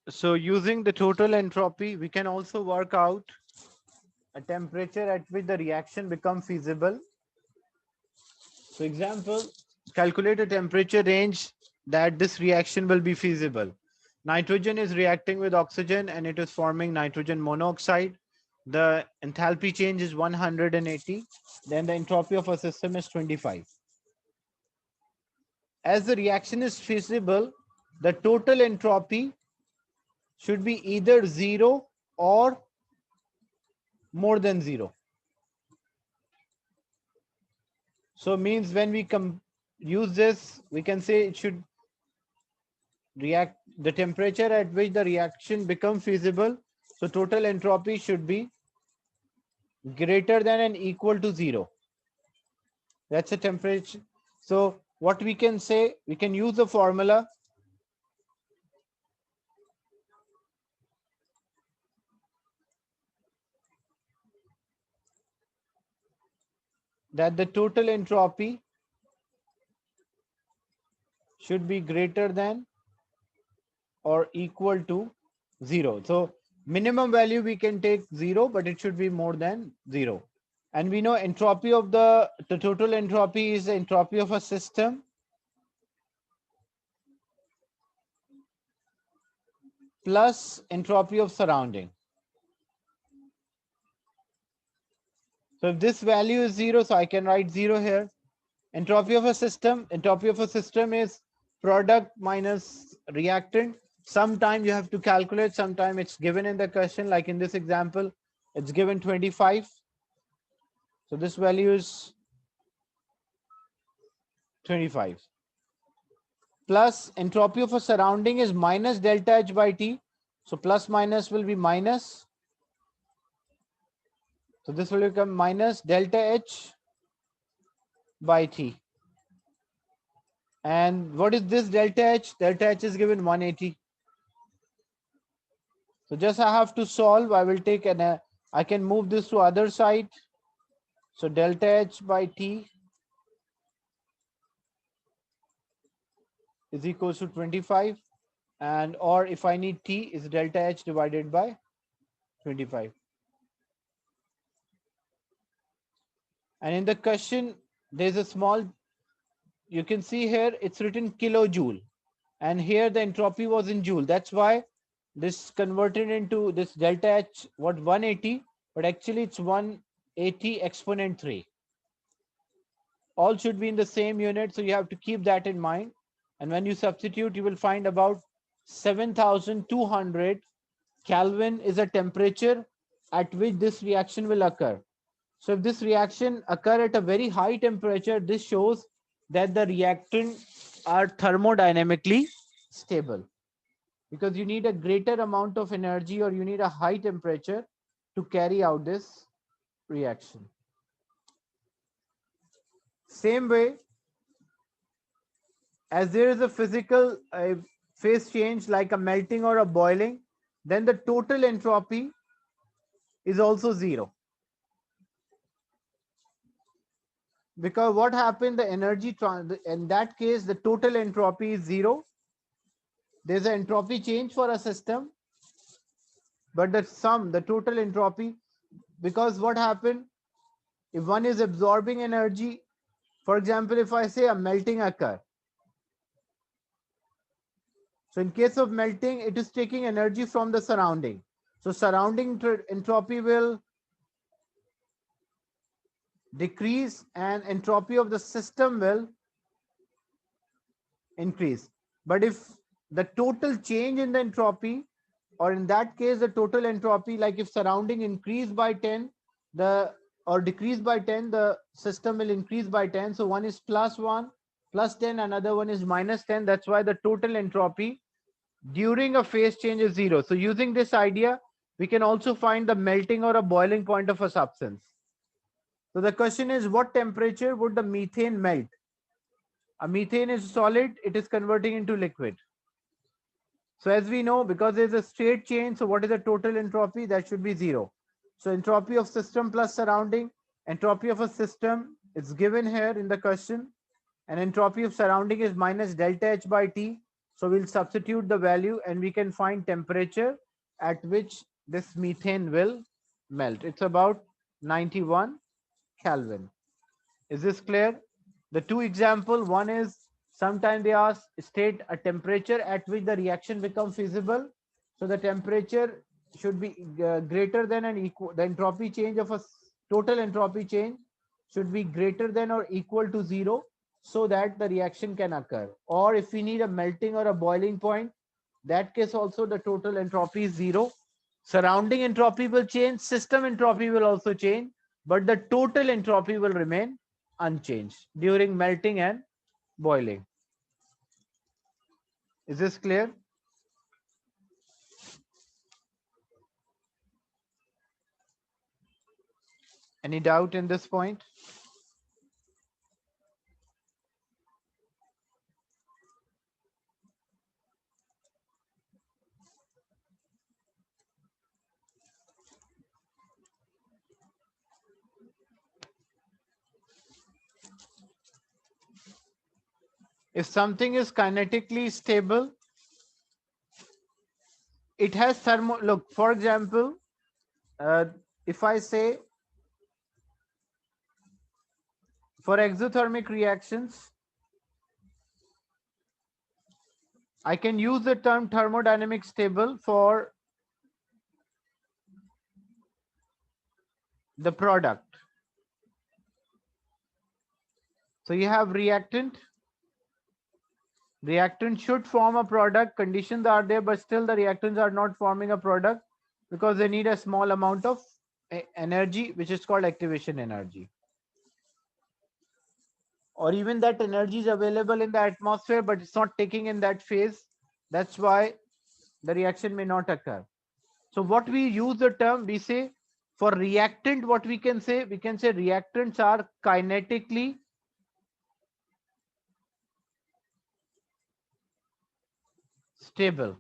So using the total entropy, we can also work out a temperature at which the reaction becomes feasible. So example, calculate a temperature range that this reaction will be feasible. Nitrogen is reacting with oxygen and it is forming nitrogen monoxide. The enthalpy change is 180. Then the entropy of a system is 25. As the reaction is feasible, the total entropy should be either 0 or more than 0. So means when we use this, we can say it should react the temperature at which the reaction becomes feasible. So total entropy should be greater than and equal to 0. That's a temperature. So what we can say, we can use the formula that the total entropy should be greater than or equal to 0. So minimum value we can take 0, but it should be more than 0. And we know entropy of the total entropy is the entropy of a system plus entropy of surrounding. So if this value is 0, so I can write 0 here. Entropy of a system is product minus reactant. Sometime you have to calculate, sometime it's given in the question, like in this example, it's given 25. So this value is 25. Plus entropy of a surrounding is minus delta H by T. So plus minus will be minus. So this will become minus delta H by T. And what is this delta H? Delta H is given 180. So just I have to solve. I will take I can move this to other side. So delta H by T is equals to 25. And or if I need T is delta H divided by 25. And in the question, there's a small, you can see here, it's written kilojoule. And here the entropy was in joule. That's why this converted into this delta H, what 180, but actually it's 180 exponent 3. All should be in the same unit, so you have to keep that in mind. And when you substitute, you will find about 7,200 Kelvin is a temperature at which this reaction will occur. So if this reaction occur at a very high temperature, this shows that the reactants are thermodynamically stable, because you need a greater amount of energy or you need a high temperature to carry out this reaction. Same way, as there is a physical phase change like a melting or a boiling, then the total entropy is also 0. Because what happened, the energy, in that case, the total entropy is 0. There's an entropy change for a system, but the total entropy, because what happened, if one is absorbing energy, for example, if I say a melting occur, so in case of melting, it is taking energy from the surrounding. So surrounding entropy will decrease and entropy of the system will increase. But if the total change in the entropy, or in that case, the total entropy, like if surrounding increase by 10, or decrease by 10, the system will increase by 10. So one is plus 1, plus 10, another one is minus 10. That's why the total entropy during a phase change is 0. So using this idea, we can also find the melting or a boiling point of a substance. So the question is, what temperature would the methane melt? A methane is solid, it is converting into liquid. So as we know, because there's a straight change, so what is the total entropy? That should be 0. So entropy of system plus surrounding, entropy of a system is given here in the question, and entropy of surrounding is minus delta H by T. So we'll substitute the value and we can find temperature at which this methane will melt. It's about 91 Kelvin. Is this clear? The two example, one is sometimes they ask state a temperature at which the reaction becomes feasible. So the temperature should be greater than an equal, the entropy change of a total entropy change should be greater than or equal to zero so that the reaction can occur. Or if we need a melting or a boiling point, that case also the total entropy is zero. Surrounding entropy will change, system entropy will also change, but the total entropy will remain unchanged during melting and boiling. Is this clear? Any doubt in this point? If something is kinetically stable, it has thermo, look, for example, if I say for exothermic reactions, I can use the term thermodynamic stable for the product. So you have reactant. Reactant should form a product. Conditions are there, but still the reactants are not forming a product because they need a small amount of energy, which is called activation energy. Or even that energy is available in the atmosphere, but it's not taking in that phase. That's why the reaction may not occur. So what we use the term, we say for reactant, what we can say reactants are kinetically stable.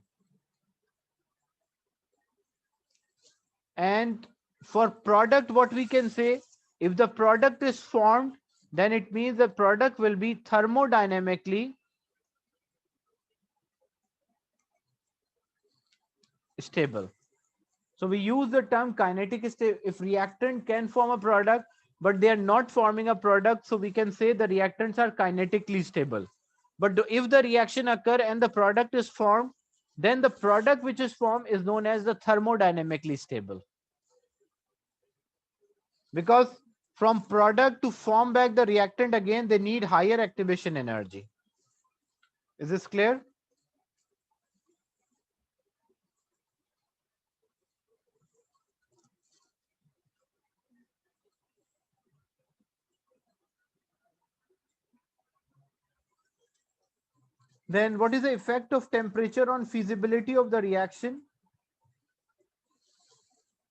And for product, what we can say, if the product is formed, then it means the product will be thermodynamically stable. So we use the term kinetic stable. If reactant can form a product, but they are not forming a product, so we can say the reactants are kinetically stable. But if the reaction occur and the product is formed, then the product which is formed is known as the thermodynamically stable. Because from product to form back the reactant again, they need higher activation energy. Is this clear? Then what is the effect of temperature on feasibility of the reaction?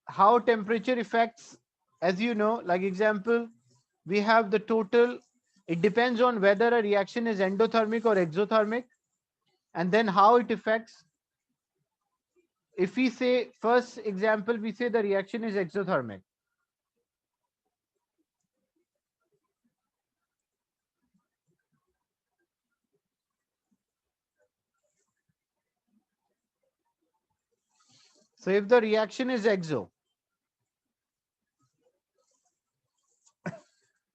How temperature affects, as you know, like example, we have the total, it depends on whether a reaction is endothermic or exothermic, and then how it affects. If we say, first example, we say the reaction is exothermic. So if the reaction is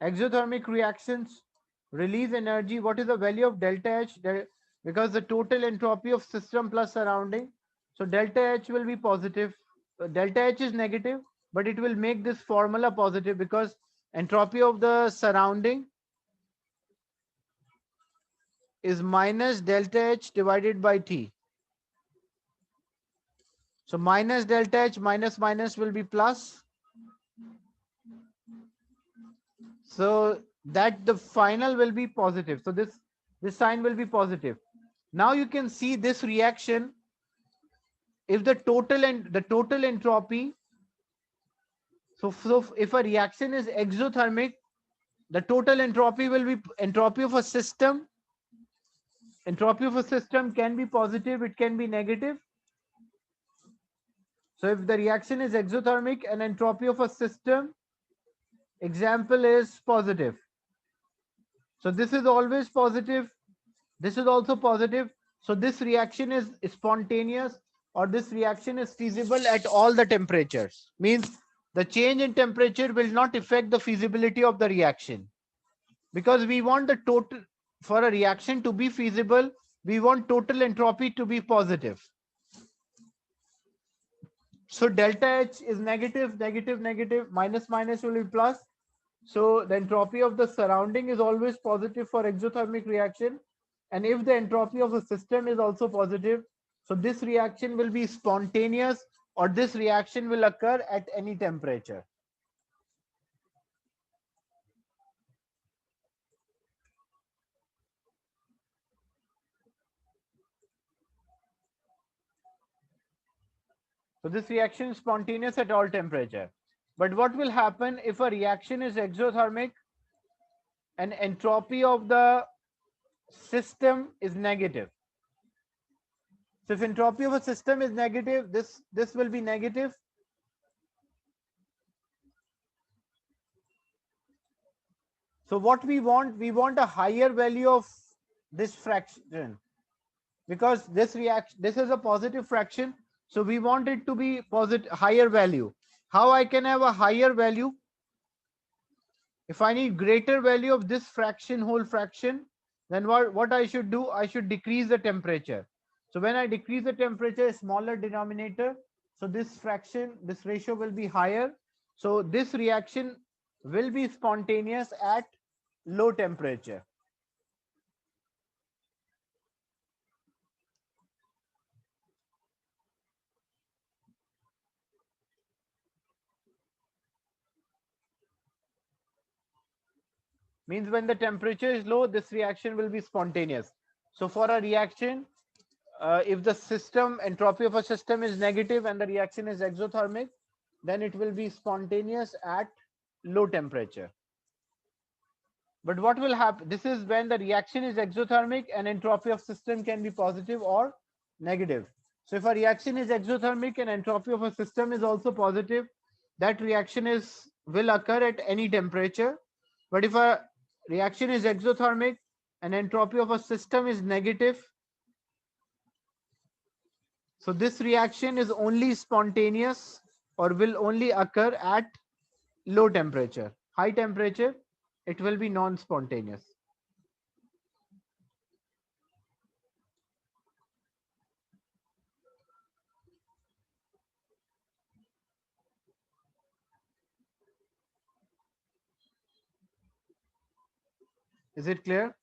exothermic reactions release energy, what is the value of delta H? Because the total entropy of system plus surrounding. So delta H will be positive. Delta H is negative, but it will make this formula positive because entropy of the surrounding is minus delta H divided by T. So minus delta H minus minus will be plus. So that the final will be positive. So this sign will be positive. Now you can see this reaction. If the total entropy, so if a reaction is exothermic, the total entropy will be entropy of a system. Entropy of a system can be positive, it can be negative. So if the reaction is exothermic and entropy of a system, example is positive. So this is always positive. This is also positive. So this reaction is spontaneous, or this reaction is feasible at all the temperatures. Means the change in temperature will not affect the feasibility of the reaction, because we want the total, for a reaction to be feasible, we want total entropy to be positive. So delta H is negative, negative, negative, minus, minus will be plus. So the entropy of the surrounding is always positive for exothermic reaction. And if the entropy of a system is also positive, so this reaction will be spontaneous, or this reaction will occur at any temperature. So this reaction is spontaneous at all temperature. But what will happen if a reaction is exothermic and entropy of the system is negative? So if entropy of a system is negative, this will be negative. So what we want a higher value of this fraction, because this reaction, this is a positive fraction, so we want it to be positive, higher value. How I can have a higher value? If I need greater value of this fraction, whole fraction, then what I should do? I should decrease the temperature. So when I decrease the temperature, smaller denominator, so this fraction, this ratio will be higher. So this reaction will be spontaneous at low temperature. Means when the temperature is low, this reaction will be spontaneous. So for a reaction, if the system entropy of a system is negative and the reaction is exothermic, then it will be spontaneous at low temperature. But what will happen? This is when the reaction is exothermic and entropy of system can be positive or negative. So if a reaction is exothermic and entropy of a system is also positive, that reaction will occur at any temperature. But if a reaction is exothermic and entropy of a system is negative, so this reaction is only spontaneous or will only occur at low temperature. High temperature, it will be non-spontaneous. Is it clear?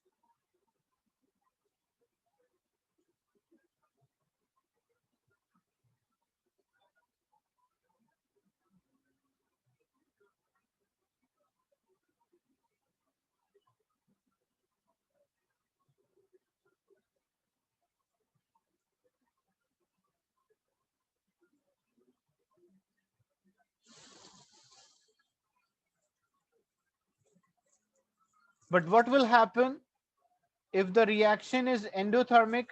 But what will happen if the reaction is endothermic?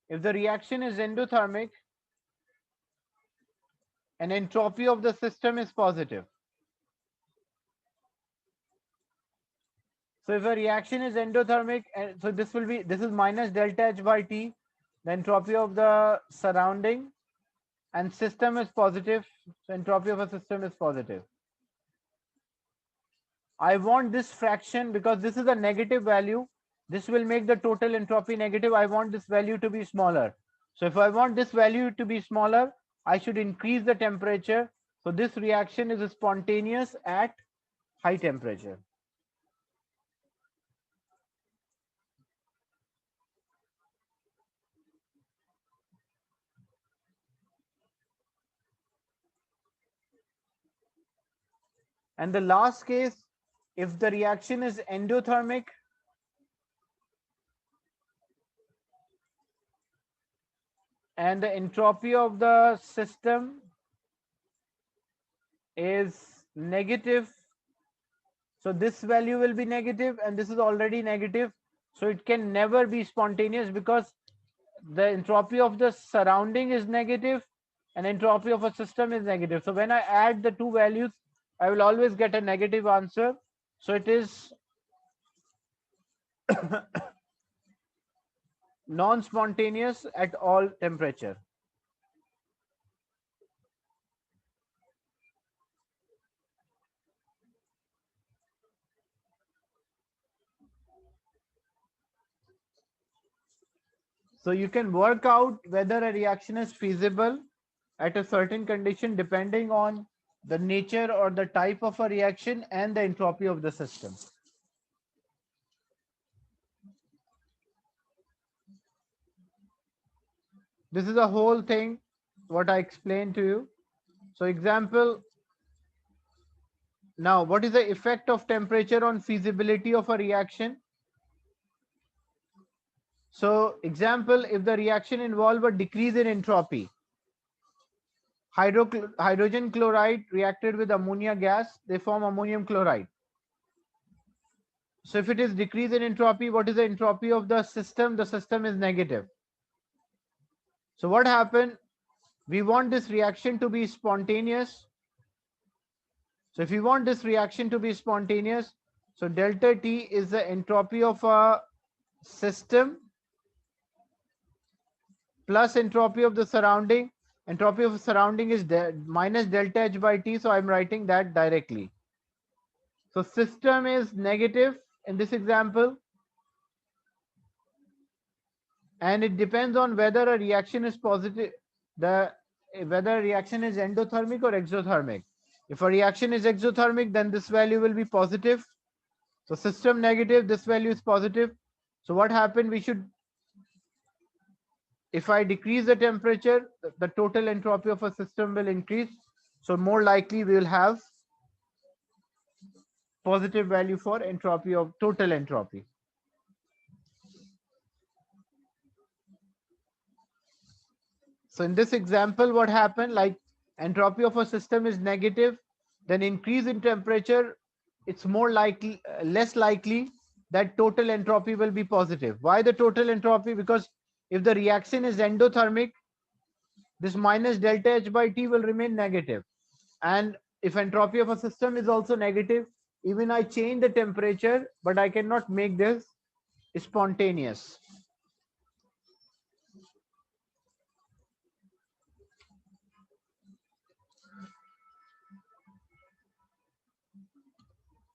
If the reaction is endothermic and entropy of the system is positive. So if a reaction is endothermic, and so this is minus delta H by T, the entropy of the surrounding, and system is positive, so entropy of a system is positive. I want this fraction, because this is a negative value, this will make the total entropy negative. I want this value to be smaller. So if I want this value to be smaller, I should increase the temperature. So this reaction is spontaneous at high temperature. And the last case, if the reaction is endothermic and the entropy of the system is negative, so this value will be negative and this is already negative, so it can never be spontaneous, because the entropy of the surrounding is negative and entropy of a system is negative. So when I add the two values, I will always get a negative answer. So it is non-spontaneous at all temperature. So you can work out whether a reaction is feasible at a certain condition depending on the nature or the type of a reaction and the entropy of the system. This is the whole thing what I explained to you. So example, now what is the effect of temperature on feasibility of a reaction? So example, if the reaction involve a decrease in entropy, hydrogen chloride reacted with ammonia gas, they form ammonium chloride. So if it is decrease in entropy, what is the entropy of the system? The system is negative. So what happened? We want this reaction to be spontaneous. So if we want this reaction to be spontaneous, so delta T is the entropy of a system plus entropy of the surrounding. Entropy of the surrounding is minus delta H by T. So I'm writing that directly. So system is negative in this example. And it depends on whether a reaction is positive, whether a reaction is endothermic or exothermic. If a reaction is exothermic, then this value will be positive. So system negative, this value is positive. So what happened? We should, if I decrease the temperature, the total entropy of a system will increase. So more likely we will have positive value for entropy of total entropy. So in this example, what happened? Like entropy of a system is negative, then increase in temperature, it's more likely, less likely that total entropy will be positive. Why the total entropy? Because if the reaction is endothermic, this minus delta H by T will remain negative. And if entropy of a system is also negative, even I change the temperature, but I cannot make this spontaneous.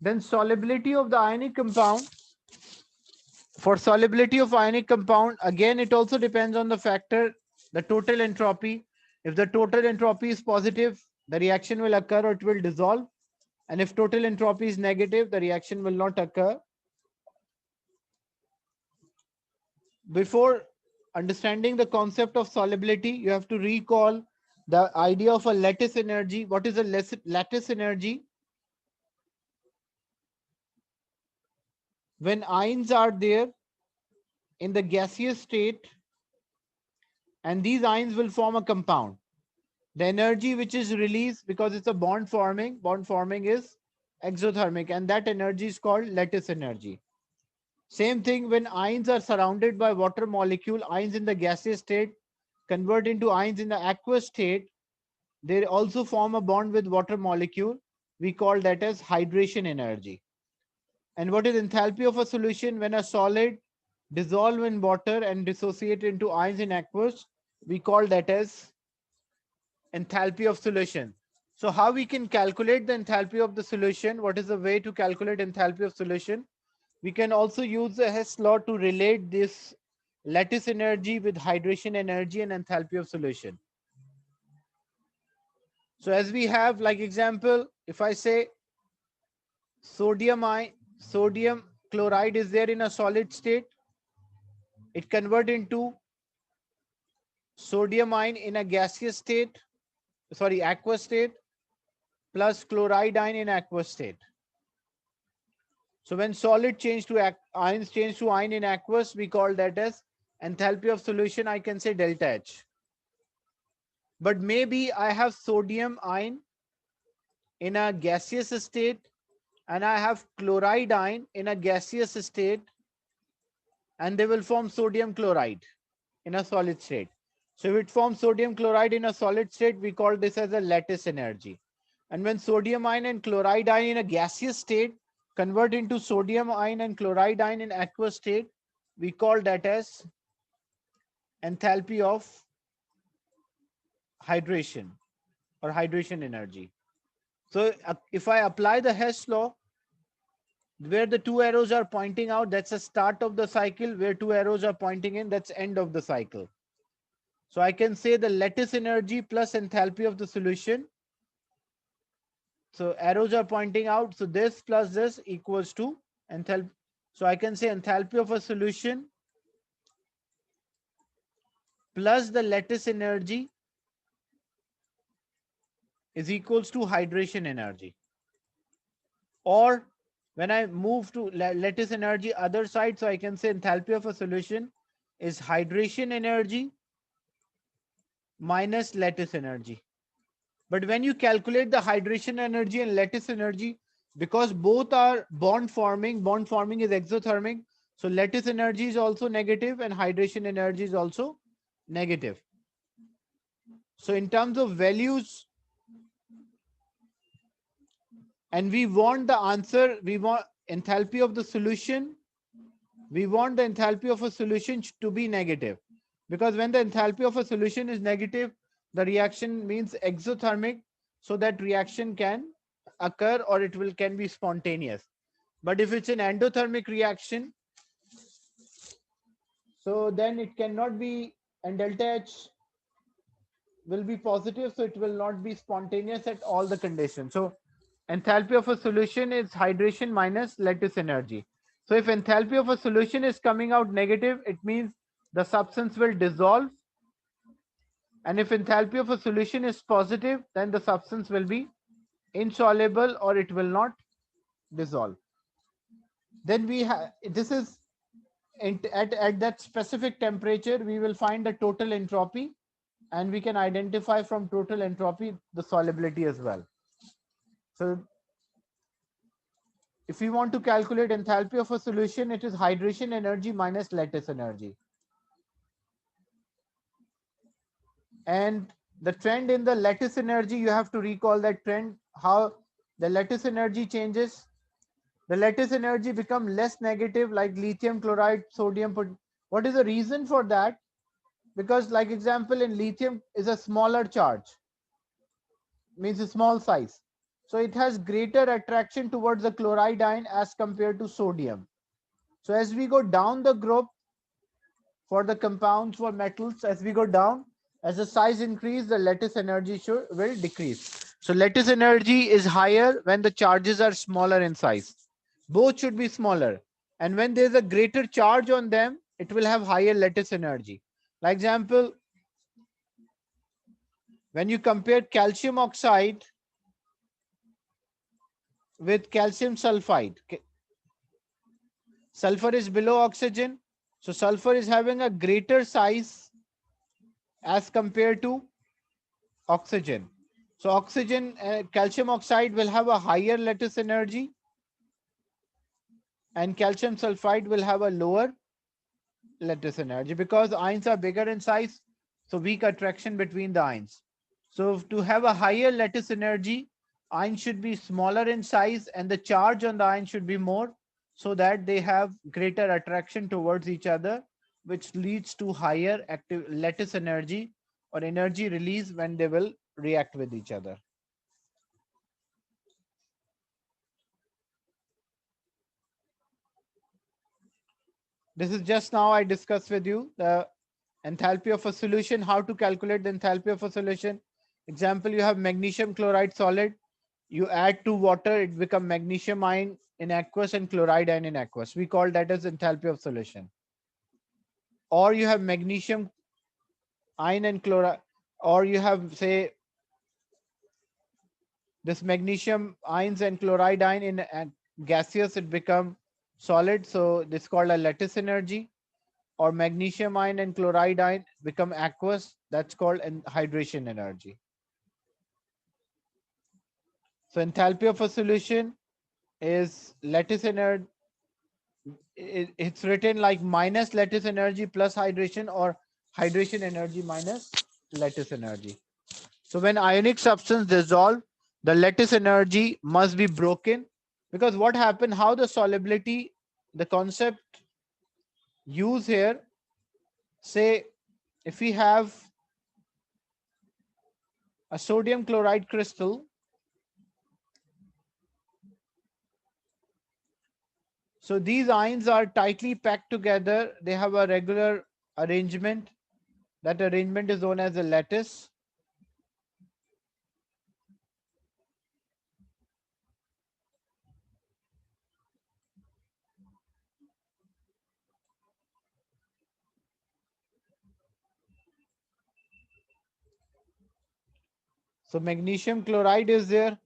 Then solubility of the ionic compound. For solubility of ionic compound, again, it also depends on the factor, the total entropy. If the total entropy is positive, the reaction will occur or it will dissolve. And if total entropy is negative, the reaction will not occur. Before understanding the concept of solubility, you have to recall the idea of a lattice energy. What is a lattice energy? When ions are there in the gaseous state, and these ions will form a compound. The energy which is released, because it's a bond forming is exothermic, and that energy is called lattice energy. Same thing when ions are surrounded by water molecule, ions in the gaseous state convert into ions in the aqueous state. They also form a bond with water molecule. We call that as hydration energy. And what is enthalpy of a solution? When a solid dissolve in water and dissociate into ions in aqueous, we call that as enthalpy of solution. So how we can calculate the enthalpy of the solution? What is the way to calculate enthalpy of solution? We can also use the Hess law to relate this lattice energy with hydration energy and enthalpy of solution. So as we have, like example, if I say sodium chloride is there in a solid state, it convert into sodium ion in a gaseous state, aqueous state, plus chloride ion in aqueous state. So when solid change to ions change to ion in aqueous, we call that as enthalpy of solution. I can say delta H. But maybe I have sodium ion in a gaseous state and I have chloride ion in a gaseous state, and they will form sodium chloride in a solid state. So if it forms sodium chloride in a solid state, we call this as a lattice energy. And when sodium ion and chloride ion in a gaseous state convert into sodium ion and chloride ion in aqueous state, we call that as enthalpy of hydration or hydration energy. So if I apply the Hess law, where the two arrows are pointing out, that's the start of the cycle. Where two arrows are pointing in, that's end of the cycle. So I can say the lattice energy plus enthalpy of the solution. So arrows are pointing out. So this plus this equals to enthalpy. So I can say enthalpy of a solution plus the lattice energy is equals to hydration energy. Or when I move to lattice energy other side, so I can say enthalpy of a solution is hydration energy minus lattice energy. But when you calculate the hydration energy and lattice energy, because both are bond forming is exothermic. So lattice energy is also negative and hydration energy is also negative. So in terms of values, and we want the answer, we want enthalpy of the solution, we want the enthalpy of a solution to be negative. Because when the enthalpy of a solution is negative, the reaction means exothermic, so that reaction can occur or it can be spontaneous. But if it's an endothermic reaction, so then it cannot be, and delta H will be positive, so it will not be spontaneous at all the conditions. So enthalpy of a solution is hydration minus lattice energy. So if enthalpy of a solution is coming out negative, it means the substance will dissolve. And if enthalpy of a solution is positive, then the substance will be insoluble or it will not dissolve. Then we have, this is at that specific temperature, we will find the total entropy, and we can identify from total entropy the solubility as well. So if we want to calculate enthalpy of a solution, it is hydration energy minus lattice energy. And the trend in the lattice energy, you have to recall that trend, how the lattice energy changes. The lattice energy become less negative, like lithium chloride, sodium. What is the reason for that? Because like example in lithium is a smaller charge, means a small size. So it has greater attraction towards the chloride ion as compared to sodium. So as we go down the group for the compounds for metals, as we go down, as the size increase, the lattice energy will decrease. So lattice energy is higher when the charges are smaller in size. Both should be smaller. And when there's a greater charge on them, it will have higher lattice energy. Like example, when you compare calcium oxide with calcium sulfide, sulfur is below oxygen. So sulfur is having a greater size as compared to oxygen. So oxygen, calcium oxide will have a higher lattice energy, and calcium sulfide will have a lower lattice energy because ions are bigger in size. So weak attraction between the ions. So to have a higher lattice energy, ions should be smaller in size and the charge on the ion should be more, so that they have greater attraction towards each other, which leads to higher active lattice energy or energy release when they will react with each other. This is just now I discussed with you the enthalpy of a solution, how to calculate the enthalpy of a solution. Example, you have magnesium chloride solid. You add to water, it becomes magnesium ion in aqueous and chloride ion in aqueous. We call that as enthalpy of solution. Or you have magnesium ion and chloride, or you have say this magnesium ions and chloride ion in gaseous, it become solid. So this is called a lattice energy. Or magnesium ion and chloride ion become aqueous, that's called hydration energy. So enthalpy of a solution is lattice energy. It's written like minus lattice energy plus hydration, or hydration energy minus lattice energy. So when ionic substance dissolve, the lattice energy must be broken, because what happened, how the solubility, the concept use here, say if we have a sodium chloride crystal, so these ions are tightly packed together. They have a regular arrangement. That arrangement is known as a lattice. So magnesium chloride is there,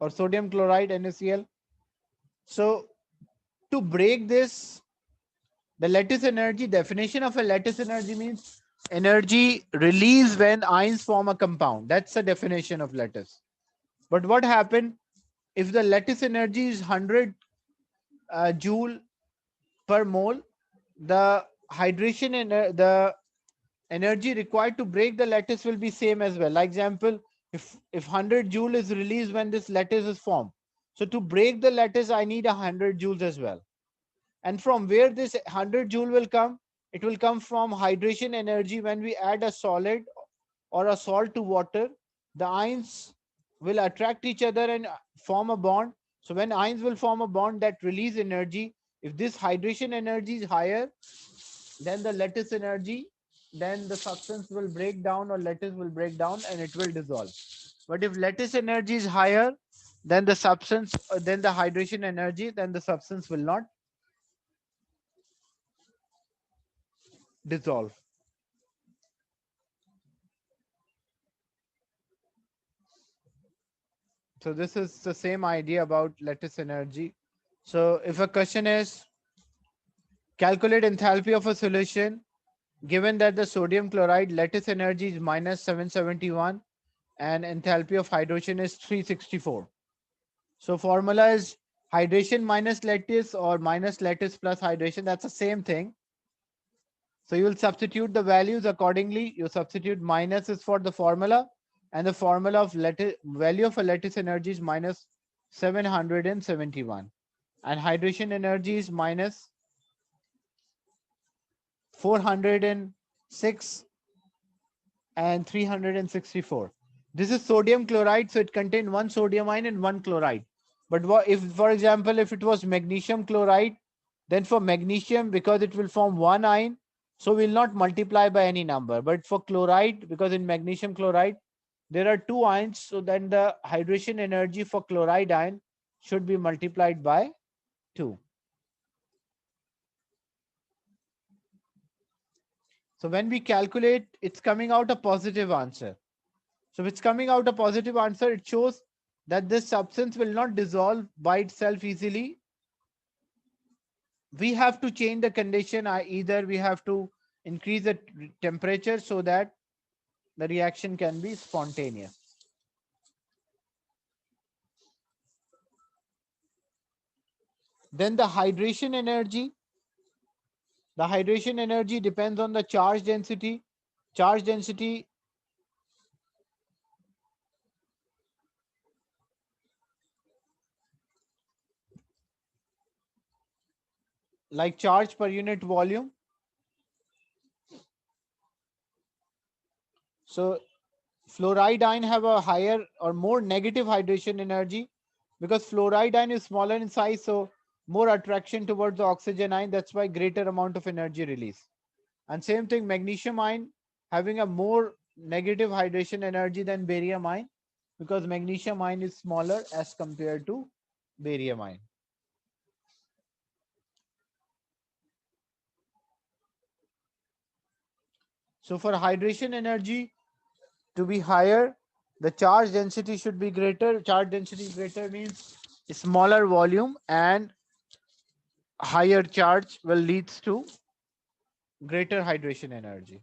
or sodium chloride, NaCl. So to break this, the lattice energy, definition of a lattice energy means energy released when ions form a compound. That's the definition of lattice. But what happened if the lattice energy is 100 joule per mole? The hydration and the energy required to break the lattice will be same as well. Like example, if 100 joule is released when this lattice is formed, so to break the lattice I need 100 joules as well. And from where this 100 joule will come? It will come from hydration energy. When we add a solid or a salt to water, the ions will attract each other and form a bond. So when ions will form a bond, that release energy, if this hydration energy is higher than the lattice energy, then the substance will break down, or lattice will break down and it will dissolve. But if lattice energy is higher than the substance, then the hydration energy, then the substance will not dissolve. So this is the same idea about lattice energy. So if a question is calculate enthalpy of a solution, given that the sodium chloride lattice energy is minus 771 and enthalpy of hydrogen is 364. So formula is hydration minus lattice or minus lattice plus hydration. That's the same thing. So you will substitute the values accordingly. You substitute minus is for the formula, and the formula of lattice value of a lattice energy is minus 771, and hydration energy is minus 406 and 364. This is sodium chloride, so it contains one sodium ion and one chloride. But what if, for example, if it was magnesium chloride, then for magnesium, because it will form one ion, so we'll not multiply by any number. But for chloride, because in magnesium chloride, there are two ions, so then the hydration energy for chloride ion should be multiplied by 2. So when we calculate, it's coming out a positive answer. So if it's coming out a positive answer, it shows that this substance will not dissolve by itself easily. We have to change the condition. Either we have to increase the temperature so that the reaction can be spontaneous. Then the hydration energy. The hydration energy depends on the charge density. Charge density like charge per unit volume. So fluoride ion have a higher or more negative hydration energy because fluoride ion is smaller in size, so more attraction towards the oxygen ion. That's why greater amount of energy release. And same thing, magnesium ion having a more negative hydration energy than barium ion because magnesium ion is smaller as compared to barium ion. So for hydration energy to be higher, the charge density should be greater. Charge density greater means smaller volume, and higher charge will leads to greater hydration energy.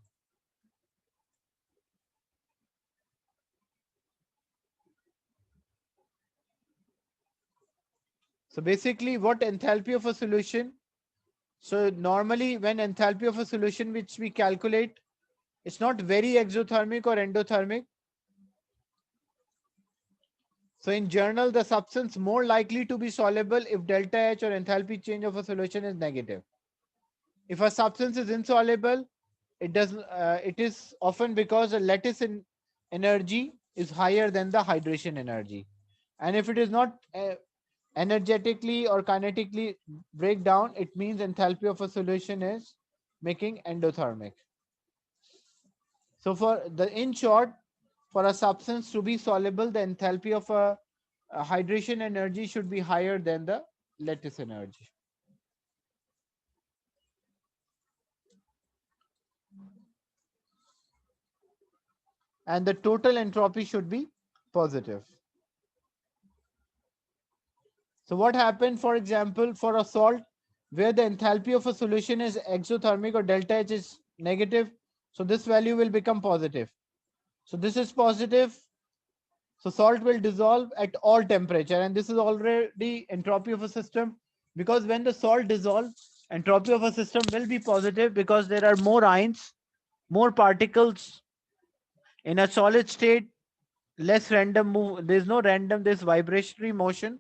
So basically what enthalpy of a solution? So normally when enthalpy of a solution which we calculate, it's not very exothermic or endothermic. So in general, the substance more likely to be soluble if delta H or enthalpy change of a solution is negative. If a substance is insoluble, it doesn't. It is often because the lattice energy is higher than the hydration energy, and if it is not energetically or kinetically break down, it means enthalpy of a solution is making endothermic. So for the in short, for a substance to be soluble, the enthalpy of a hydration energy should be higher than the lattice energy. And the total entropy should be positive. So what happened, for example, for a salt where the enthalpy of a solution is exothermic or delta H is negative, so this value will become positive. So this is positive. So salt will dissolve at all temperature, and this is already entropy of a system, because when the salt dissolves, entropy of a system will be positive because there are more ions, more particles in a solid state, less random move. There's no random, there's vibratory motion,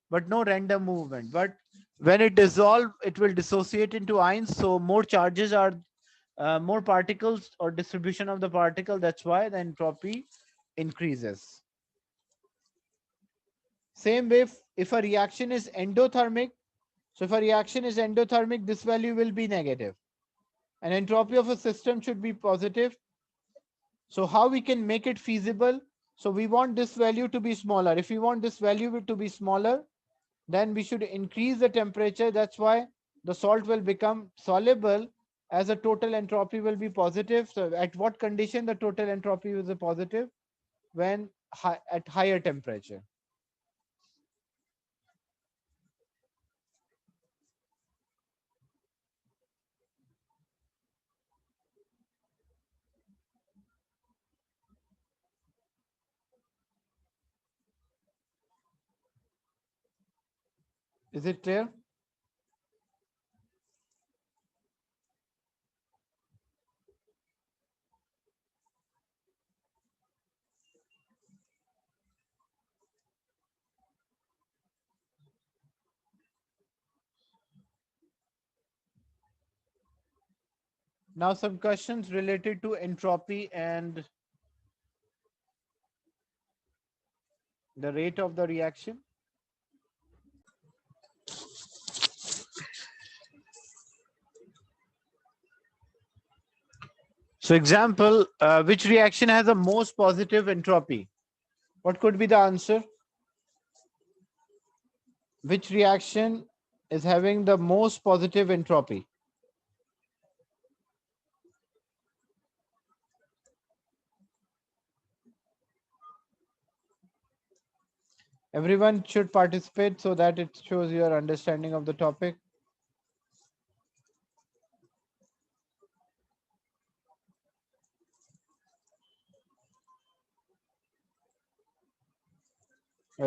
but no random movement. But when it dissolves, it will dissociate into ions. So more charges are more particles or distribution of the particle. That's why the entropy increases. Same way, if a reaction is endothermic, so if a reaction is endothermic, this value will be negative. And entropy of a system should be positive. So how we can make it feasible? So we want this value to be smaller. If we want this value to be smaller, then we should increase the temperature. That's why the salt will become soluble as a total entropy will be positive. So at what condition the total entropy is a positive? When at higher temperature. Is it clear? Now some questions related to entropy and the rate of the reaction. So example, which reaction has the most positive entropy? What could be the answer? Which reaction is having the most positive entropy? Everyone should participate so that it shows your understanding of the topic.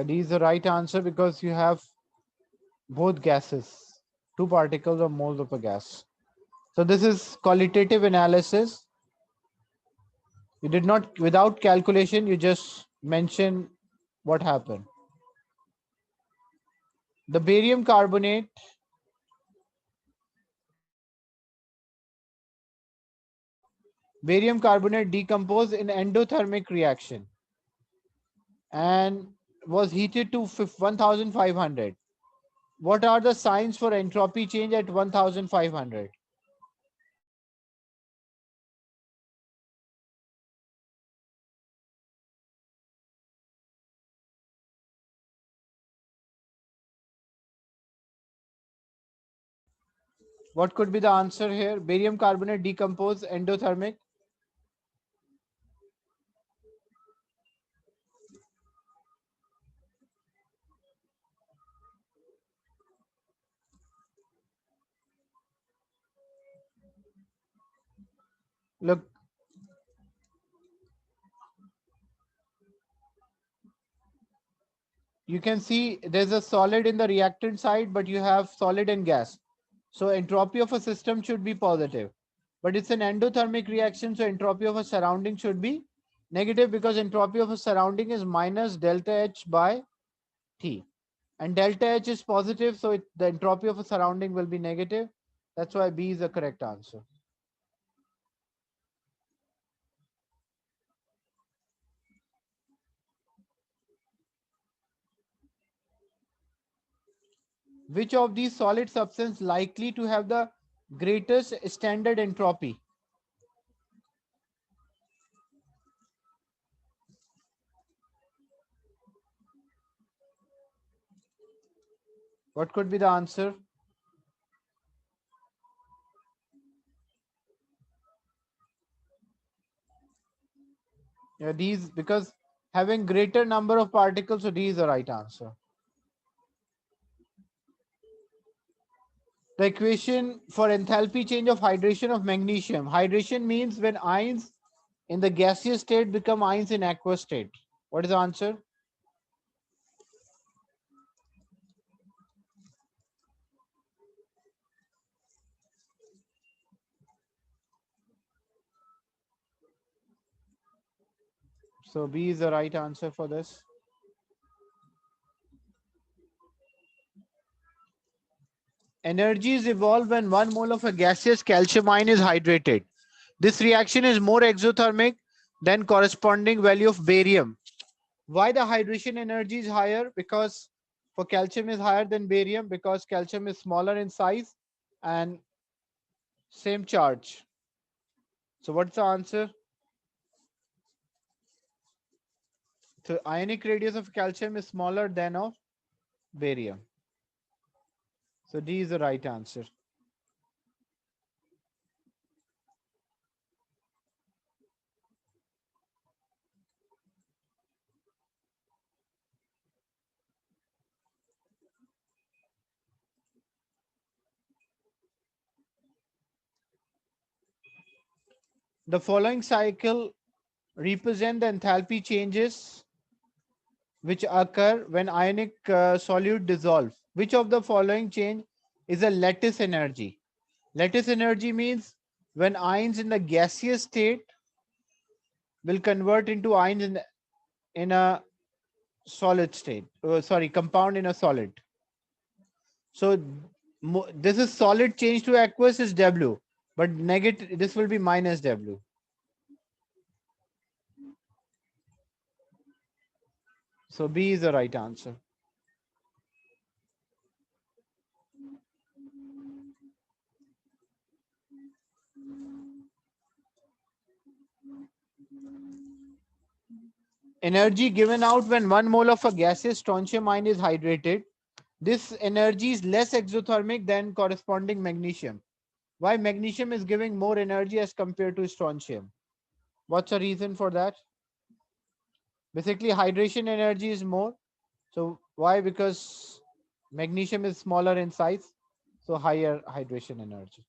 D is the right answer because you have both gases, two particles or moles of a gas. So this is qualitative analysis. You did not, without calculation, you just mention what happened. The barium carbonate decomposed in endothermic reaction and was heated to 1500. What are the signs for entropy change at 1500? What could be the answer here? Barium carbonate decompose endothermic. Look, you can see there's a solid in the reactant side, but you have solid and gas. So entropy of a system should be positive. But it's an endothermic reaction, so entropy of a surrounding should be negative because entropy of a surrounding is minus delta H by T. And delta H is positive, so the entropy of a surrounding will be negative. That's why B is the correct answer. Which of these solid substance likely to have the greatest standard entropy? What could be the answer? Yeah, these, because having greater number of particles, so D is the right answer. The equation for enthalpy change of hydration of magnesium. Hydration means when ions in the gaseous state become ions in aqueous state. What is the answer? So B is the right answer for this. Energies evolve when 1 mole of a gaseous calcium ion is hydrated. This reaction is more exothermic than corresponding value of barium. Why the hydration energy is higher? Because for calcium is higher than barium, because calcium is smaller in size and same charge. So what's the answer? So ionic radius of calcium is smaller than of barium. So D is the right answer. The following cycle represent the enthalpy changes which occur when ionic solute dissolve. Which of the following change is a lattice energy? Lattice energy means when ions in the gaseous state will convert into ions in a solid state. Sorry, compound in a solid. So this is solid change to aqueous is W, but negative, this will be minus W. So B is the right answer. Energy given out when 1 mole of a gaseous strontium ion is hydrated. This energy is less exothermic than corresponding magnesium. Why magnesium is giving more energy as compared to strontium? What's the reason for that? Basically, hydration energy is more. So why? Because magnesium is smaller in size, so higher hydration energy.